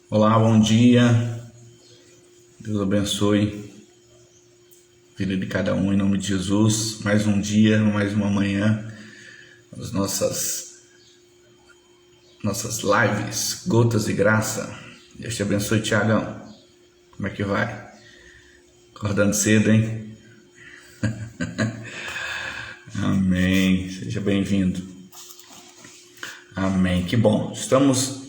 Olá, bom dia. Deus abençoe a vida de cada um em nome de Jesus. Mais um dia, mais uma manhã, as nossas lives, gotas de graça. Deus te abençoe, Tiagão. Como é que vai? Acordando cedo, hein? Amém. Seja bem-vindo. Amém. Que bom. Estamos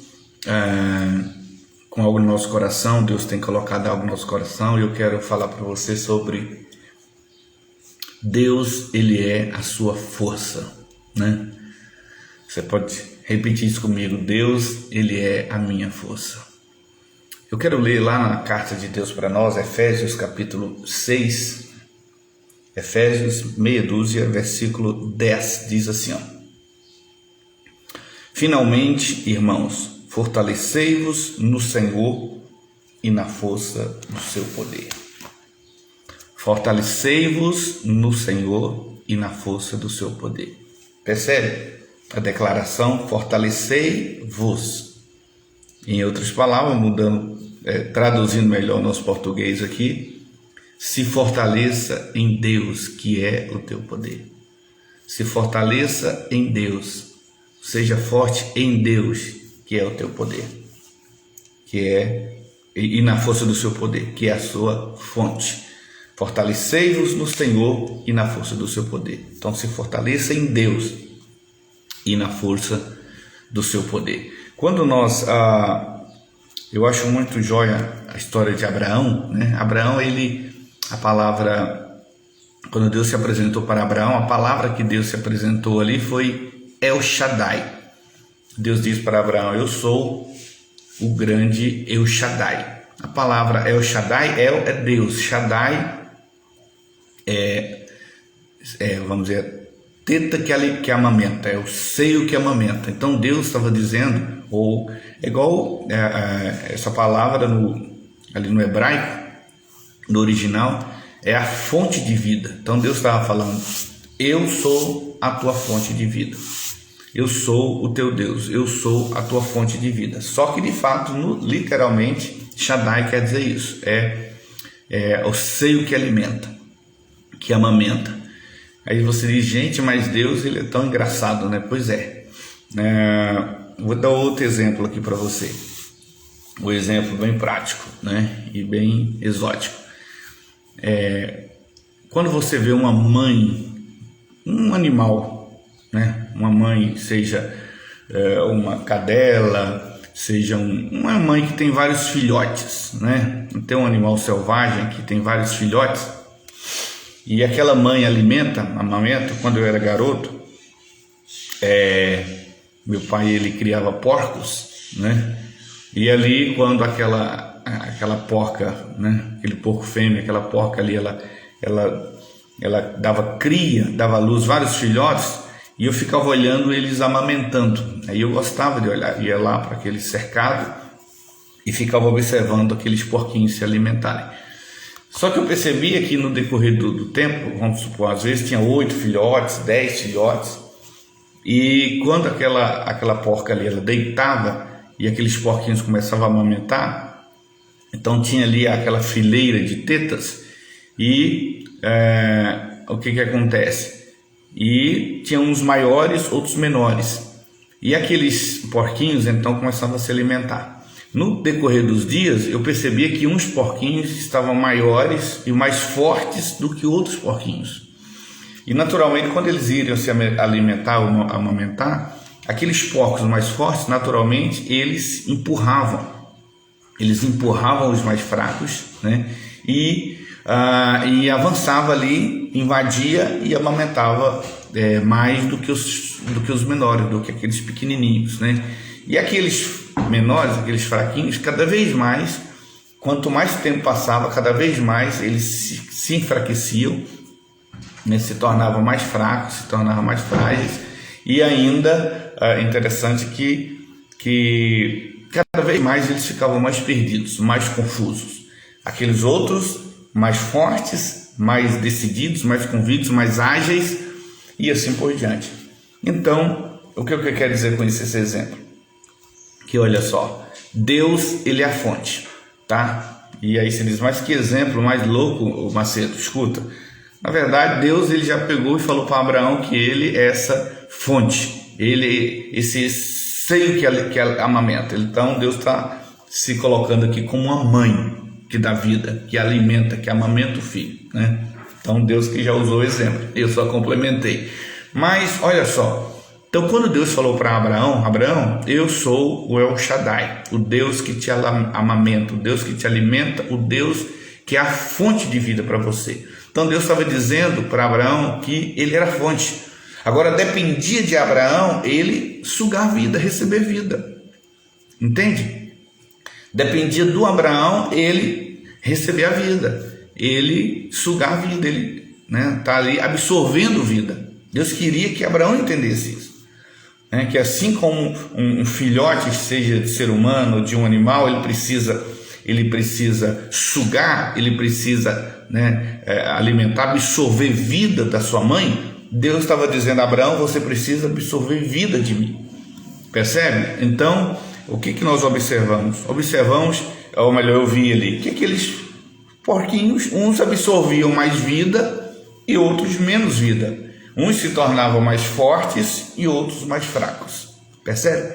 com algo no nosso coração. Deus tem colocado algo no nosso coração e eu quero falar para você sobre Deus. Ele é a sua força, né? Você pode repetir isso comigo. Deus, Ele é a minha força. Eu quero ler lá na carta de Deus para nós, Efésios capítulo 6, Efésios meia dúzia, versículo 10, diz assim, ó: Finalmente, irmãos, fortalecei-vos no Senhor e na força do seu poder. Fortalecei-vos no Senhor e na força do seu poder. Percebe a declaração? Fortalecei-vos. Em outras palavras, traduzindo melhor o nosso português aqui, se fortaleça em Deus, que é o teu poder. Se fortaleça em Deus. Seja forte em Deus, que é o teu poder, e na força do seu poder, que é a sua fonte. Fortalecei-vos no Senhor e na força do seu poder. Então se fortaleça em Deus e na força do seu poder. Quando eu acho muito joia a história de Abraão, né? Abraão, quando Deus se apresentou para Abraão, a palavra que Deus se apresentou ali foi El Shaddai. Deus diz para Abraão: eu sou o grande El Shaddai. A palavra El Shaddai, El é Deus, Shaddai vamos dizer, teta que amamenta, é o seio que amamenta. Então Deus estava dizendo, ou é igual essa palavra ali no hebraico, no original, é a fonte de vida. Então Deus estava falando: eu sou a tua fonte de vida. Eu sou o teu Deus, eu sou a tua fonte de vida. Só que de fato, literalmente, Shaddai quer dizer isso. É o seio que alimenta, que amamenta. Aí você diz: gente, mas Deus, ele é tão engraçado, né? Pois é. Vou dar outro exemplo aqui para você. Um exemplo bem prático, né? E bem exótico. Quando você vê uma mãe, um animal, né? Uma mãe, seja uma cadela, seja uma mãe que tem vários filhotes, né? Tem um animal selvagem que tem vários filhotes e aquela mãe amamenta. Quando eu era garoto, meu pai, ele criava porcos, né? E ali, quando aquela porca, né? Aquele porco fêmea, aquela porca ali, ela dava cria, dava à luz vários filhotes. E eu ficava olhando eles amamentando. Aí eu gostava de olhar, ia lá para aquele cercado e ficava observando aqueles porquinhos se alimentarem. Só que eu percebia que no decorrer do tempo, vamos supor, às vezes tinha 8 filhotes, 10 filhotes. E quando aquela porca ali, ela deitava e aqueles porquinhos começavam a amamentar, então tinha ali aquela fileira de tetas e o que acontece? E tinha uns maiores, outros menores. E aqueles porquinhos então começavam a se alimentar. No decorrer dos dias, eu percebia que uns porquinhos estavam maiores e mais fortes do que outros porquinhos. E naturalmente, quando eles iriam se alimentar ou amamentar, aqueles porcos mais fortes, naturalmente, eles empurravam os mais fracos, né? E avançava ali, invadia e amamentava mais do que os menores, do que aqueles pequenininhos, né? E aqueles menores, aqueles fraquinhos, cada vez mais, quanto mais tempo passava, cada vez mais eles se enfraqueciam, né? Se tornavam mais fracos, se tornavam mais frágeis. E ainda é interessante que cada vez mais eles ficavam mais perdidos, mais confusos. Aqueles outros mais fortes, mais decididos, mais convictos, mais ágeis e assim por diante. Então, o que eu quero dizer com isso, esse exemplo? Que olha só, Deus, ele é a fonte, tá? E aí você diz, mas que exemplo mais louco, Macedo, escuta. Na verdade, Deus, ele já pegou e falou para Abraão que ele é essa fonte, ele, esse seio que amamenta. Então, Deus está se colocando aqui como uma mãe que dá vida, que alimenta, que amamenta o filho, né? Então, Deus que já usou o exemplo, eu só complementei. Mas, olha só, então quando Deus falou para Abraão, Abraão, eu sou o El Shaddai, o Deus que te amamenta, o Deus que te alimenta, o Deus que é a fonte de vida para você. Então Deus estava dizendo para Abraão que ele era a fonte. Agora dependia de Abraão ele sugar vida, receber vida. Entende? Dependia do Abraão ele receber a vida, ele sugar a vida, ele tá ali absorvendo vida. Deus queria que Abraão entendesse isso. Que assim como um filhote, seja de ser humano ou de um animal, ele precisa sugar, ele precisa alimentar, absorver vida da sua mãe. Deus estava dizendo a Abraão, você precisa absorver vida de mim. Percebe? Então, o que nós observamos? Observamos, ou melhor, eu vi ali, que aqueles porquinhos, uns absorviam mais vida e outros menos vida. Uns se tornavam mais fortes e outros mais fracos. Percebe?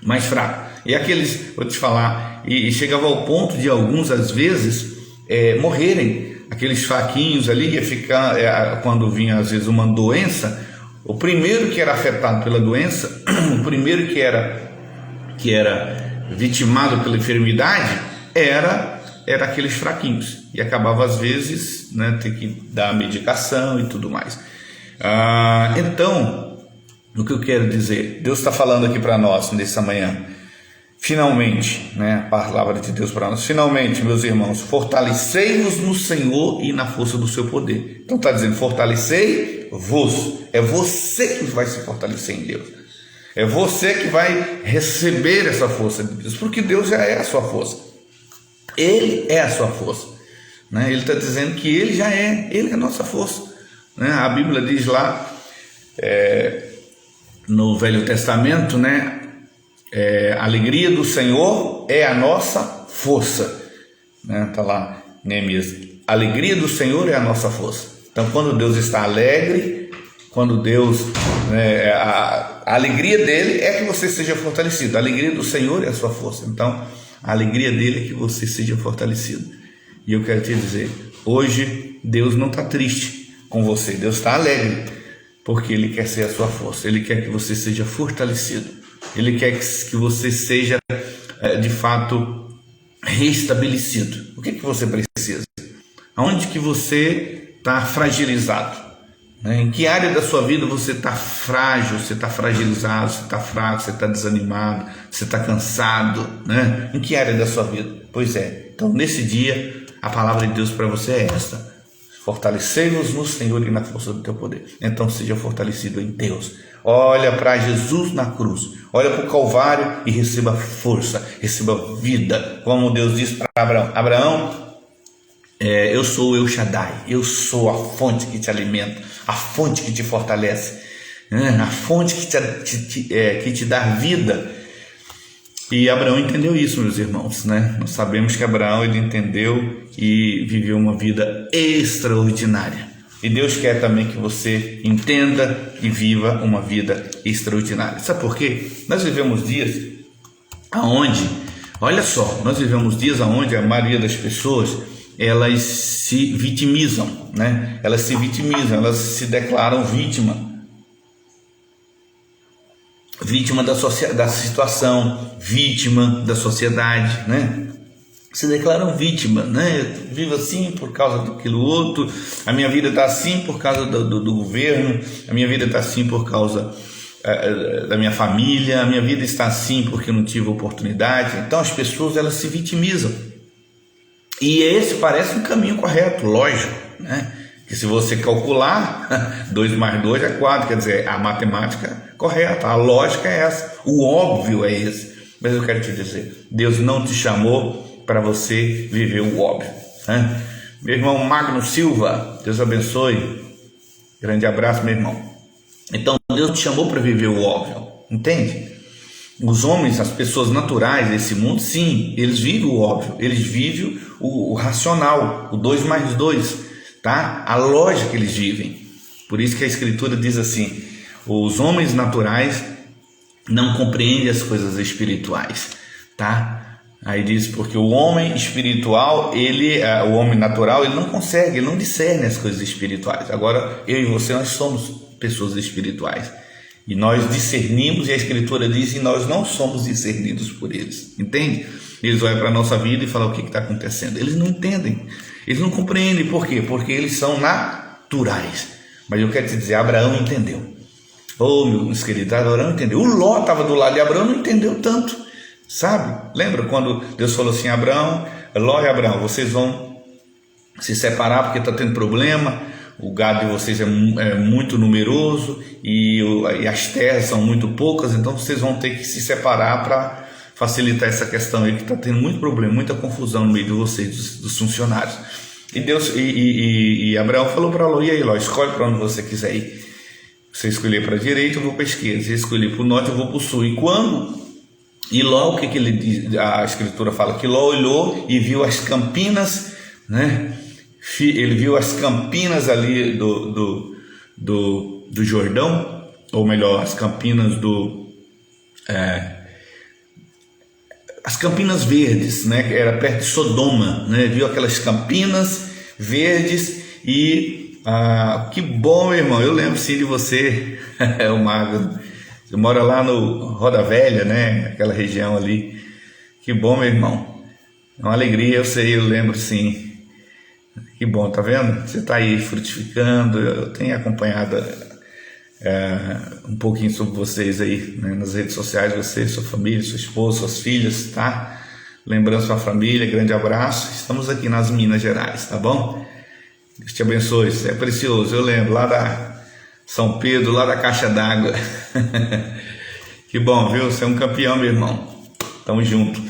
Mais fraco. E aqueles, vou te falar, e chegava ao ponto de alguns, às vezes, morrerem. Aqueles fraquinhos ali, ia ficar, quando vinha, às vezes, uma doença, o primeiro que era afetado pela doença, o primeiro que era vitimado pela enfermidade, era aqueles fraquinhos. E acabava, às vezes, ter que dar medicação e tudo mais. Então, o que eu quero dizer, Deus está falando aqui para nós nessa manhã, finalmente, a palavra de Deus para nós, finalmente, meus irmãos, fortalecei-vos no Senhor e na força do seu poder. Então está dizendo, fortalecei-vos, é você que vai se fortalecer em Deus, é você que vai receber essa força de Deus, porque Deus já é a sua força, Ele é a sua força, Ele está dizendo que Ele é a nossa força. A Bíblia diz lá no Velho Testamento, a alegria do Senhor é a nossa força, está lá Neemias, a alegria do Senhor é a nossa força. Então quando Deus está alegre, quando Deus a alegria dele é que você seja fortalecido, a alegria do Senhor é a sua força. Então a alegria dele é que você seja fortalecido. E eu quero te dizer, hoje Deus não está triste com você, Deus está alegre, porque Ele quer ser a sua força, Ele quer que você seja fortalecido, Ele quer que você seja de fato restabelecido. O que você precisa? Aonde que você está fragilizado? Em que área da sua vida você está frágil, você está fragilizado, você está fraco, você está desanimado, você está cansado, Em que área da sua vida? Pois é, então nesse dia a palavra de Deus para você é esta: fortalecei-vos no Senhor e na força do teu poder. Então seja fortalecido em Deus. Olha para Jesus na cruz, olha para o Calvário e receba força, receba vida. Como Deus disse para Abraão: Abraão, eu sou o El Shaddai, eu sou a fonte que te alimenta, a fonte que te fortalece, a fonte que te dá vida. E Abraão entendeu isso, meus irmãos, Nós sabemos que Abraão, ele entendeu e viveu uma vida extraordinária. E Deus quer também que você entenda e viva uma vida extraordinária. Sabe por quê? Nós vivemos dias aonde, olha só, nós vivemos dias aonde a maioria das pessoas, elas se vitimizam, Elas se vitimizam, elas se declaram vítima da situação, vítima da sociedade, Se declaram vítima, Eu vivo assim por causa daquilo outro, a minha vida está assim por causa do governo, a minha vida está assim por causa da minha família, a minha vida está assim porque eu não tive oportunidade. Então as pessoas, elas se vitimizam, e esse parece um caminho correto, lógico, que se você calcular 2 mais 2 é 4, quer dizer, a matemática correta, a lógica é essa, o óbvio é esse. Mas eu quero te dizer, Deus não te chamou para você viver o óbvio, Meu irmão Magno Silva, Deus abençoe, grande abraço, meu irmão. Então Deus te chamou para viver o óbvio, entende? Os homens, as pessoas naturais desse mundo, sim, eles vivem o óbvio, eles vivem o racional, o 2 mais 2, tá? A lógica eles vivem. Por isso que a Escritura diz assim: os homens naturais não compreendem as coisas espirituais, tá? Aí diz, porque o homem espiritual, o homem natural, ele não consegue, ele não discerne as coisas espirituais. Agora, eu e você, nós somos pessoas espirituais. E nós discernimos, e a Escritura diz, e nós não somos discernidos por eles, entende? Eles olham para a nossa vida e falam: o que está acontecendo? Eles não entendem, eles não compreendem. Por quê? Porque eles são naturais. Mas eu quero te dizer, Abraão entendeu. Meus queridos, Abraão entendeu. O Ló estava do lado de Abraão, não entendeu tanto, sabe? Lembra quando Deus falou assim: Abraão, Ló e Abraão, vocês vão se separar porque está tendo problema, o gado de vocês é muito numeroso e as terras são muito poucas, então vocês vão ter que se separar para facilitar essa questão aí, que está tendo muito problema, muita confusão no meio de vocês, dos funcionários. E Deus e Abraão falou para Ló: e aí, Ló, escolhe para onde você quiser ir. Você escolher para a direita, eu vou para a esquerda. Se escolher para o norte, eu vou para o sul. E Ló, o que ele diz? A Escritura fala que Ló olhou e viu as campinas, né? Ele viu as campinas ali do Jordão, ou melhor, as campinas as campinas verdes, né? Que era perto de Sodoma, né? Viu aquelas campinas verdes e que bom, meu irmão. Eu lembro sim de você, o Magno. Você mora lá no Roda Velha, né? Aquela região ali. Que bom, meu irmão. É uma alegria, eu lembro sim. Que bom, tá vendo? Você está aí frutificando. Eu tenho acompanhado um pouquinho sobre vocês aí, né, nas redes sociais, você, sua família, sua esposa, suas filhas, tá? Lembrando sua família, grande abraço. Estamos aqui nas Minas Gerais, tá bom? Deus te abençoe, você é precioso. Eu lembro lá da São Pedro, lá da Caixa d'Água. Que bom, viu? Você é um campeão, meu irmão. Tamo junto.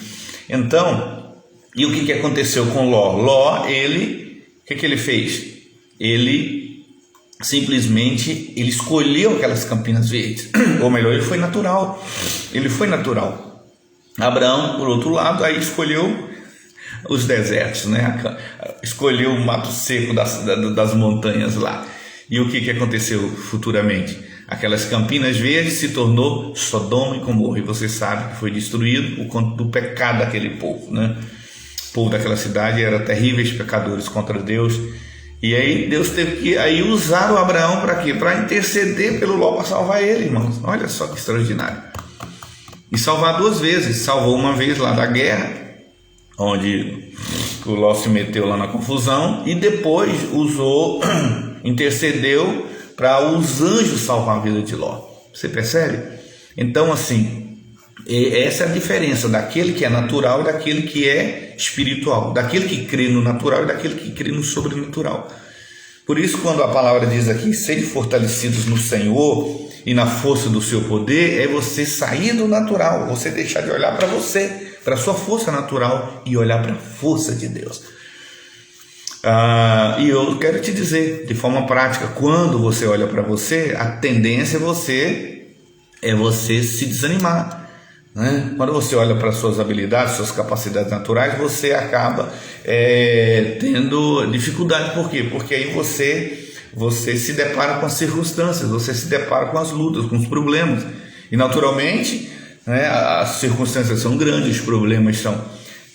Então, e o que aconteceu com Ló? Ló, o que ele fez? Ele simplesmente escolheu aquelas campinas verdes, ou melhor, ele foi natural. Abraão, por outro lado, aí escolheu os desertos, né? Escolheu o mato seco das montanhas lá. E o que aconteceu futuramente? Aquelas campinas verdes se tornou Sodoma e Gomorra, e você sabe que foi destruído por conta do pecado daquele povo, né? O povo daquela cidade era terríveis pecadores contra Deus. E aí Deus teve que usar o Abraão para quê? Para interceder pelo Ló, para salvar ele, irmãos. Olha só que extraordinário. E salvar 2 vezes. Salvou uma vez lá da guerra, onde o Ló se meteu lá na confusão, e depois intercedeu para os anjos salvar a vida de Ló. Você percebe? Então, assim, essa é a diferença daquele que é natural e daquele que é espiritual, daquele que crê no natural e daquele que crê no sobrenatural. Por isso, quando a palavra diz aqui: sede fortalecidos no Senhor e na força do seu poder, é você sair do natural, você deixar de olhar para você, para a sua força natural, e olhar para a força de Deus. E eu quero te dizer, de forma prática, quando você olha para você, a tendência é você se desanimar, né? Quando você olha para suas habilidades, suas capacidades naturais, você acaba tendo dificuldade. Por quê? Porque aí você se depara com as circunstâncias, você se depara com as lutas, com os problemas, e naturalmente, né, as circunstâncias são grandes, os problemas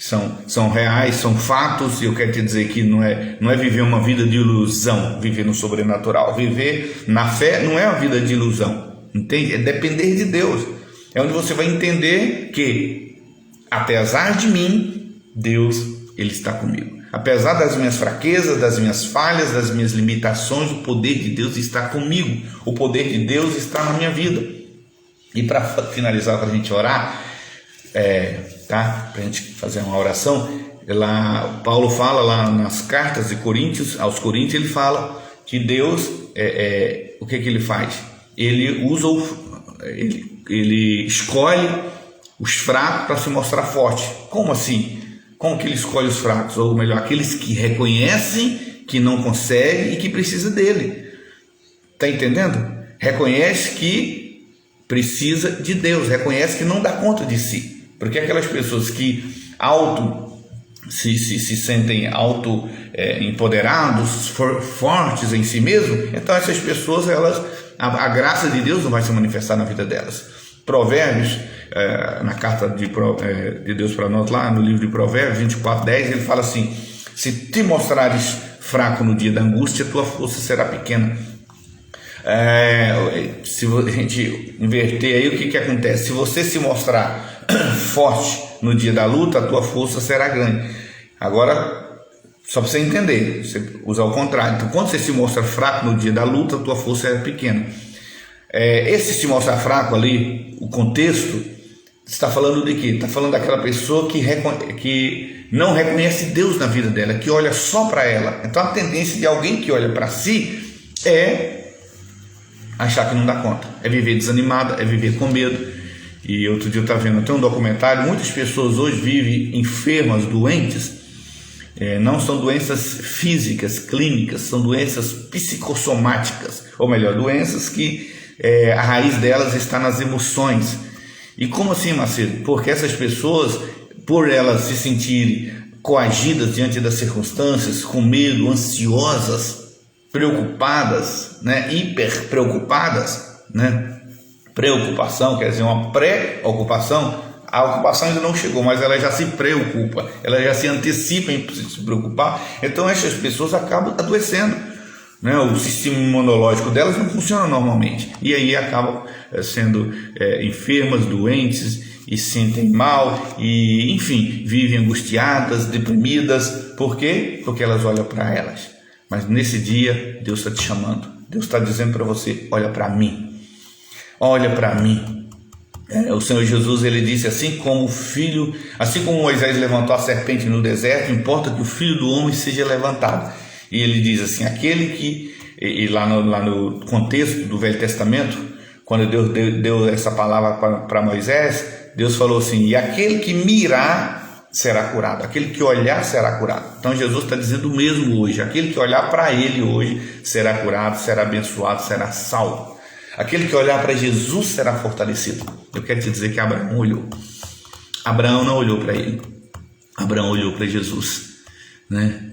são reais, são fatos. E eu quero te dizer que não é viver uma vida de ilusão, viver no sobrenatural. Viver na fé não é uma vida de ilusão, entende? É depender de Deus. É onde você vai entender que, apesar de mim, Deus, Ele está comigo. Apesar das minhas fraquezas, das minhas falhas, das minhas limitações, o poder de Deus está comigo. O poder de Deus está na minha vida. E para finalizar, para a gente orar, para a gente fazer uma oração, Paulo fala lá nas cartas aos Coríntios, ele fala que Deus, o que ele faz? Ele ele escolhe os fracos para se mostrar forte. Como assim? Como que ele escolhe os fracos? Ou melhor, aqueles que reconhecem que não conseguem e que precisa dele. Está entendendo? Reconhece que precisa de Deus, reconhece que não dá conta de si, porque aquelas pessoas que se sentem empoderados, fortes em si mesmos, então essas pessoas, a graça de Deus não vai se manifestar na vida delas. Provérbios, na carta de Deus para nós, lá no livro de Provérbios 24:10, ele fala assim: se te mostrares fraco no dia da angústia, tua força será pequena. Se a gente inverter aí, o que acontece? Se você se mostrar forte no dia da luta, a tua força será grande. Agora, só para você entender, você usar o contrário. Então, quando você se mostra fraco no dia da luta, a tua força é pequena. Esse se mostrar fraco ali, o contexto, está falando de quê? Está falando daquela pessoa que não reconhece Deus na vida dela, que olha só para ela. Então, a tendência de alguém que olha para si é achar que não dá conta, é viver desanimada, é viver com medo. E outro dia eu estava vendo até um documentário, muitas pessoas hoje vivem enfermas, doentes, não são doenças físicas, clínicas, são doenças psicossomáticas, ou melhor, doenças que a raiz delas está nas emoções. E como assim, Macedo? Porque essas pessoas, por elas se sentirem coagidas diante das circunstâncias, com medo, ansiosas, preocupadas, hiper preocupadas, preocupação quer dizer uma pré-ocupação. A ocupação ainda não chegou, mas ela já se preocupa, ela já se antecipa em se preocupar. Então essas pessoas acabam adoecendo, o sistema imunológico delas não funciona normalmente, e aí acabam sendo enfermas, doentes, e se sentem mal, e enfim, vivem angustiadas, deprimidas. Por quê? Porque elas olham para elas. Mas nesse dia, Deus está te chamando. Deus está dizendo para você: olha para mim. Olha para mim. O Senhor Jesus, ele disse: assim como Moisés levantou a serpente no deserto, importa que o Filho do Homem seja levantado. E ele diz assim, lá no contexto do Velho Testamento, quando Deus deu essa palavra para Moisés, Deus falou assim: e aquele que mirar será curado, aquele que olhar será curado. Então Jesus está dizendo o mesmo hoje: aquele que olhar para ele hoje será curado, será abençoado, será salvo. Aquele que olhar para Jesus será fortalecido. Eu quero te dizer que Abraão olhou. Abraão não olhou para ele, Abraão olhou para Jesus,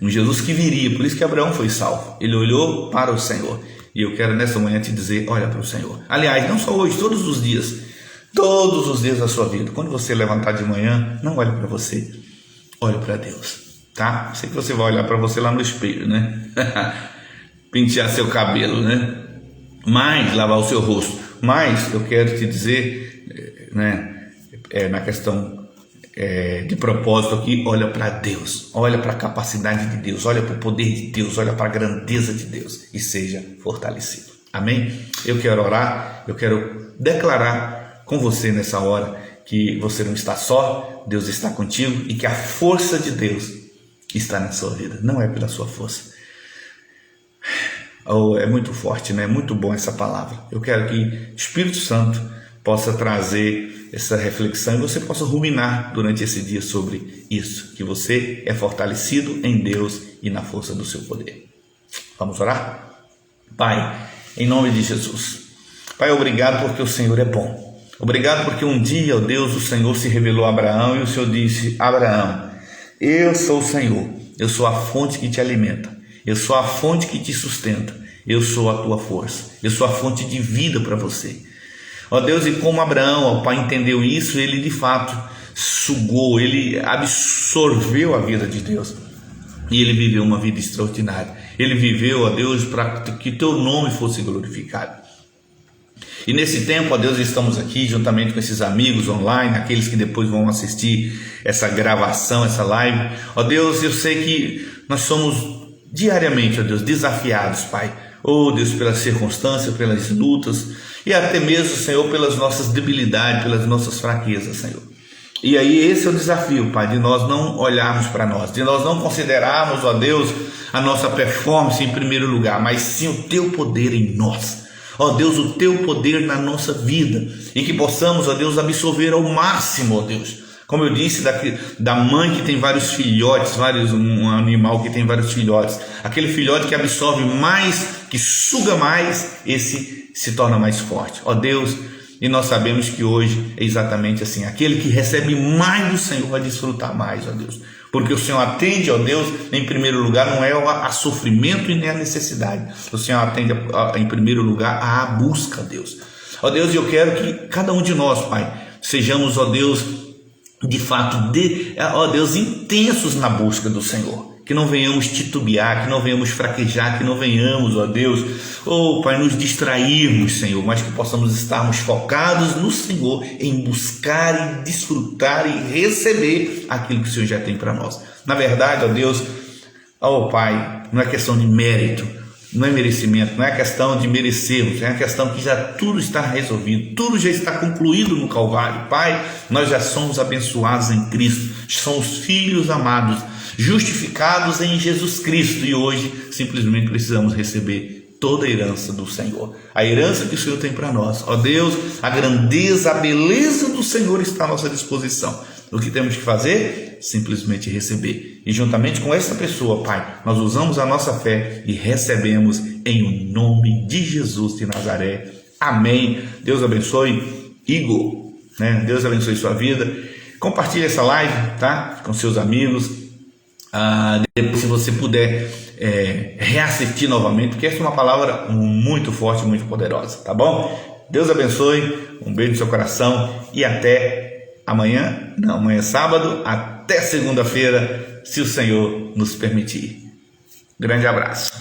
um Jesus que viria. Por isso que Abraão foi salvo, ele olhou para o Senhor. E eu quero nessa manhã te dizer: olha para o Senhor. Aliás, não só hoje, todos os dias da sua vida. Quando você levantar de manhã, não olhe para você, olhe para Deus, tá? Sei que você vai olhar para você lá no espelho, pentear seu cabelo, mas lavar o seu rosto. Mas eu quero te dizer, na questão de propósito aqui, olha para Deus, olha para a capacidade de Deus, olha para o poder de Deus, olha para a grandeza de Deus e seja fortalecido. Amém? Eu quero orar, eu quero declarar com você nessa hora que você não está só, Deus está contigo, e que a força de Deus está na sua vida, não é pela sua força. É muito forte, muito bom essa palavra. Eu quero que o Espírito Santo possa trazer essa reflexão e você possa ruminar durante esse dia sobre isso, que você é fortalecido em Deus e na força do seu poder. Vamos orar? Pai, em nome de Jesus, Pai, obrigado porque o Senhor é bom. Obrigado porque um dia, ó Deus, o Senhor se revelou a Abraão e o Senhor disse: Abraão, eu sou o Senhor, eu sou a fonte que te alimenta, eu sou a fonte que te sustenta, eu sou a tua força, eu sou a fonte de vida para você. Ó Deus, e como Abraão, ó Pai, entendeu isso, ele de fato sugou, ele absorveu a vida de Deus e ele viveu uma vida extraordinária. Ele viveu, ó Deus, para que teu nome fosse glorificado. E nesse tempo, ó Deus, estamos aqui juntamente com esses amigos online, aqueles que depois vão assistir essa gravação, essa live. Ó Deus, eu sei que nós somos diariamente, ó Deus, desafiados, Pai. Ó Deus, pelas circunstâncias, pelas lutas e até mesmo, Senhor, pelas nossas debilidades, pelas nossas fraquezas, Senhor. E aí esse é o desafio, Pai, de nós não olharmos para nós, de nós não considerarmos, ó Deus, a nossa performance em primeiro lugar, mas sim o teu poder em nós. Ó Deus, o teu poder na nossa vida, e que possamos, ó Deus, absorver ao máximo, ó Deus, como eu disse, da mãe que tem vários filhotes, um animal que tem vários filhotes, aquele filhote que absorve mais, que suga mais, esse se torna mais forte. Ó Deus, E nós sabemos que hoje é exatamente assim. Aquele que recebe mais do Senhor vai desfrutar mais, ó Deus. Porque o Senhor atende, ó Deus, em primeiro lugar, não é a sofrimento e nem a necessidade. O Senhor atende, em primeiro lugar, à busca, ó Deus. Ó Deus, eu quero que cada um de nós, Pai, sejamos, ó Deus, de fato, ó Deus, intensos na busca do Senhor. Que não venhamos titubear, que não venhamos fraquejar, que não venhamos, ó Deus, Pai, nos distrairmos, Senhor, mas que possamos estarmos focados no Senhor, em buscar e desfrutar e receber aquilo que o Senhor já tem para nós. Na verdade, ó Deus, Pai, não é questão de mérito, não é merecimento, não é questão de merecermos, é a questão que já tudo está resolvido, tudo já está concluído no Calvário. Pai, nós já somos abençoados em Cristo, somos filhos amados, justificados em Jesus Cristo, e hoje simplesmente precisamos receber toda a herança do Senhor, a herança que o Senhor tem para nós. Ó Deus, a grandeza, a beleza do Senhor está à nossa disposição. O que temos que fazer? Simplesmente receber. E juntamente com essa pessoa, Pai, nós usamos a nossa fé e recebemos em o nome de Jesus de Nazaré. Amém. Deus abençoe. Igor, Deus abençoe sua vida. Compartilhe essa live, tá? Com seus amigos. Depois, se você puder reassistir novamente, porque essa é uma palavra muito forte, muito poderosa, tá bom? Deus abençoe. Um beijo no seu coração e até amanhã é sábado, até segunda-feira, se o Senhor nos permitir. Grande abraço.